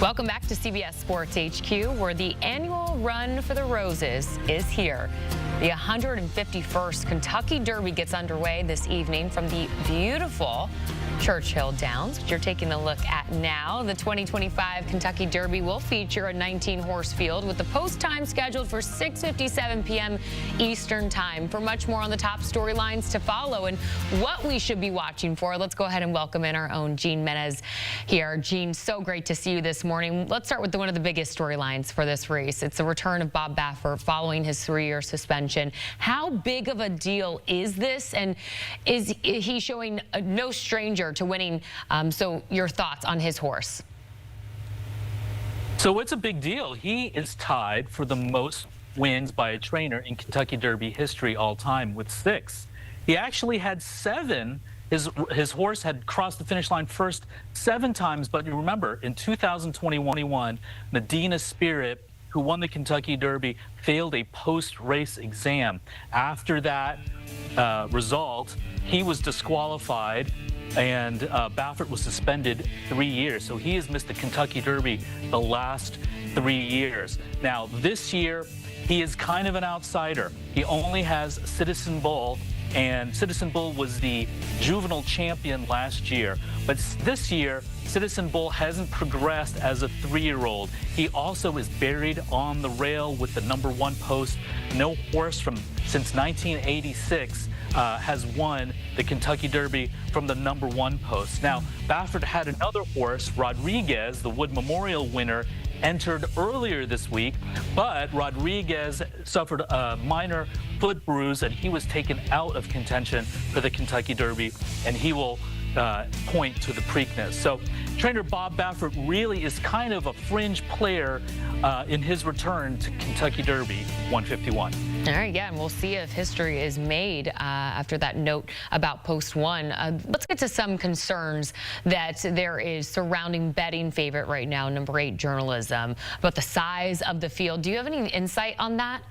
Welcome back to CBS Sports HQ, where the annual Run for the Roses is here. The 151st Kentucky Derby gets underway this evening from the beautiful Churchill Downs, which you're taking a look at now. The 2025 Kentucky Derby will feature a 19-horse field with the post time scheduled for 6:57 p.m. Eastern Time. For much more on the top storylines to follow and what we should be watching for, let's go ahead and welcome in our own Gene Menez here. Gene, so great to see you this morning. Let's start with one of the biggest storylines for this race. It's the return of Bob Baffert following his 3-year suspension. How big of a deal is this, and is he showing no stranger to winning? So your thoughts on his horse? So it's a big deal. He is tied for the most wins by a trainer in Kentucky Derby history all time with 6. He actually had 7. His horse had crossed the finish line first 7 times, but you remember in 2021, Medina Spirit, who won the Kentucky Derby, failed a post-race exam. After that result, he was disqualified, and Baffert was suspended 3 years. So he has missed the Kentucky Derby the last 3 years. Now, this year, he is kind of an outsider. He only has Citizen Bull, and Citizen Bull was the juvenile champion last year. But this year, Citizen Bull hasn't progressed as a 3-year-old. He also is buried on the rail with the #1 post. No horse since 1986 has won the Kentucky Derby from the #1 post. Now, Baffert had another horse, Rodriguez, the Wood Memorial winner, entered earlier this week, but Rodriguez suffered a minor foot bruise and he was taken out of contention for the Kentucky Derby, and he will point to the Preakness. So trainer Bob Baffert really is kind of a fringe player in his return to Kentucky Derby 151. All right, yeah, and we'll see if history is made after that note about post 1. Let's get to some concerns that there is surrounding betting favorite right now, #8 Journalism, about the size of the field. Do you have any insight on that?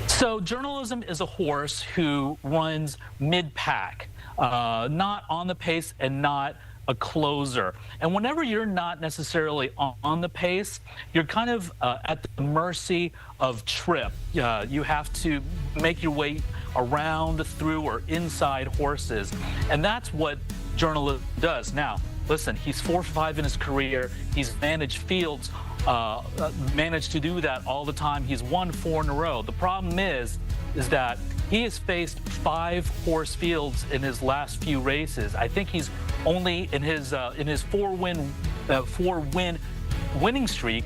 So Journalism is a horse who runs mid-pack, not on the pace and not a closer. And whenever you're not necessarily on the pace, you're kind of at the mercy of trip. You have to make your way around, through, or inside horses. And that's what Journalism does. Now, listen, he's 4 for 5 in his career. He's managed fields, managed to do that all the time. He's won 4 in a row. The problem is that he has faced 5 horse fields in his last few races. I think he's only in his 4-win winning streak.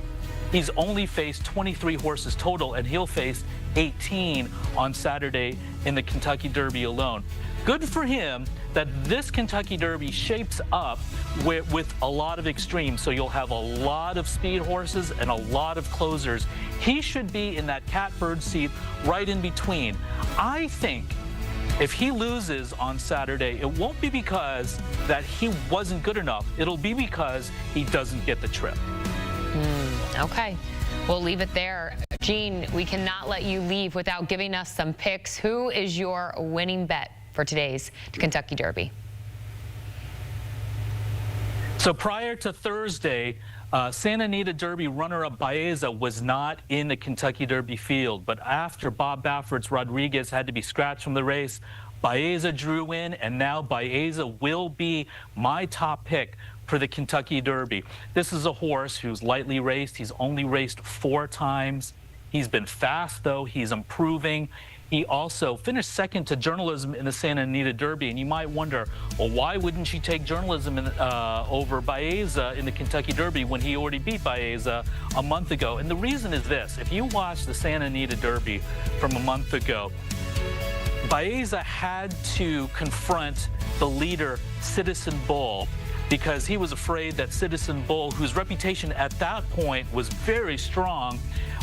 He's only faced 23 horses total, and he'll face 18 on Saturday in the Kentucky Derby alone. Good for him that this Kentucky Derby shapes up with a lot of extremes, so you'll have a lot of speed horses and a lot of closers. He should be in that catbird seat right in between. I think if he loses on Saturday, it won't be because that he wasn't good enough. It'll be because he doesn't get the trip. Okay, we'll leave it there. Gene, we cannot let you leave without giving us some picks. Who is your winning bet for today's Kentucky Derby? So prior to Thursday, Santa Anita Derby runner-up Baeza was not in the Kentucky Derby field, but after Bob Baffert's Rodriguez had to be scratched from the race, Baeza drew in, and now Baeza will be my top pick for the Kentucky Derby. This is a horse who's lightly raced. He's only raced 4 times. He's been fast, though. He's improving. He also finished second to Journalism in the Santa Anita Derby, and you might wonder, well, why wouldn't you take Journalism over Baeza in the Kentucky Derby when he already beat Baeza a month ago? And the reason is this. If you watch the Santa Anita Derby from a month ago, Baeza had to confront the leader, Citizen Bull, because he was afraid that Citizen Bull, whose reputation at that point was very strong,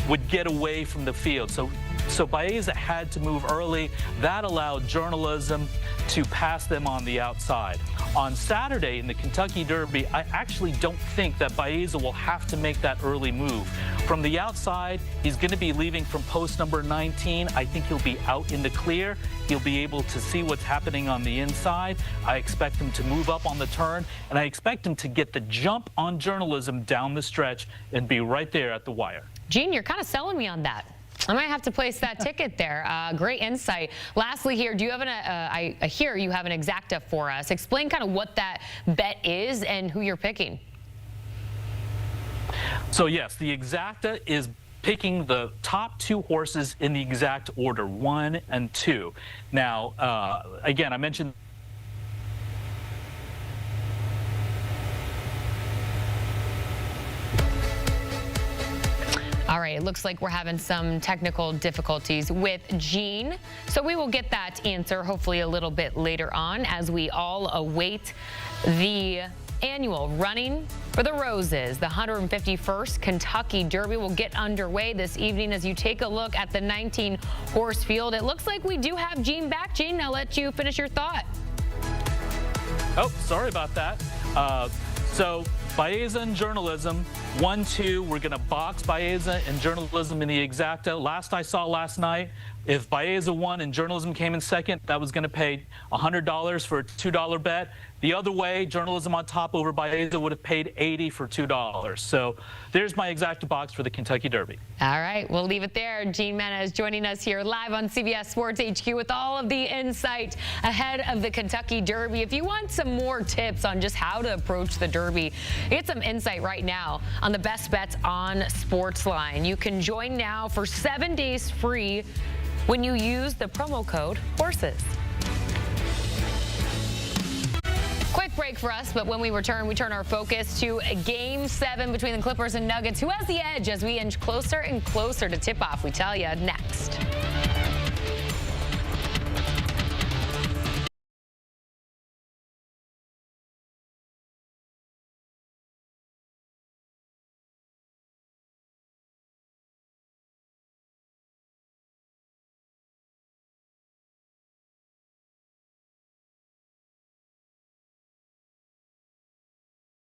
would get away from the field. So So Baeza had to move early. That allowed journalism to pass them on the outside. On Saturday in the Kentucky Derby, I actually don't think that Baeza will have to make that early move. From the outside, he's going to be leaving from post number 19. I think he'll be out in the clear. He'll be able to see what's happening on the inside. I expect him to move up on the turn, and I expect him to get the jump on journalism down the stretch and be right there at the wire. Gene, you're kind of selling me on that. I might have to place that ticket there. Great insight. Lastly here, do you have I hear you have an Exacta for us. Explain kind of what that bet is and who you're picking. So yes, the Exacta is picking the top 2 horses in the exact order, 1 and 2. Now, again, I mentioned All right, it looks like we're having some technical difficulties with Gene. So we will get that answer hopefully a little bit later on as we all await the annual Running for the Roses. The 151st Kentucky Derby will get underway this evening as you take a look at the 19-horse field. It looks like we do have Gene back. Gene, I'll let you finish your thought. Oh, sorry about that. So Baeza and journalism, 1-2. We're going to box Baeza and journalism in the Exacta. Last I saw last night, if Baeza won and journalism came in second, that was going to pay $100 for a $2 bet. The other way, journalism on top over Baeza would have paid $80 for $2. So there's my Exacta box for the Kentucky Derby. All right, we'll leave it there. Gene Menez joining us here live on CBS Sports HQ with all of the insight ahead of the Kentucky Derby. If you want some more tips on just how to approach the Derby, get some insight right now on the best bets on Sportsline. You can join now for 7 days free when you use the promo code HORSES. Quick break for us, but when we return, we turn our focus to Game 7 between the Clippers and Nuggets. Who has the edge as we inch closer and closer to tip-off? We tell you next.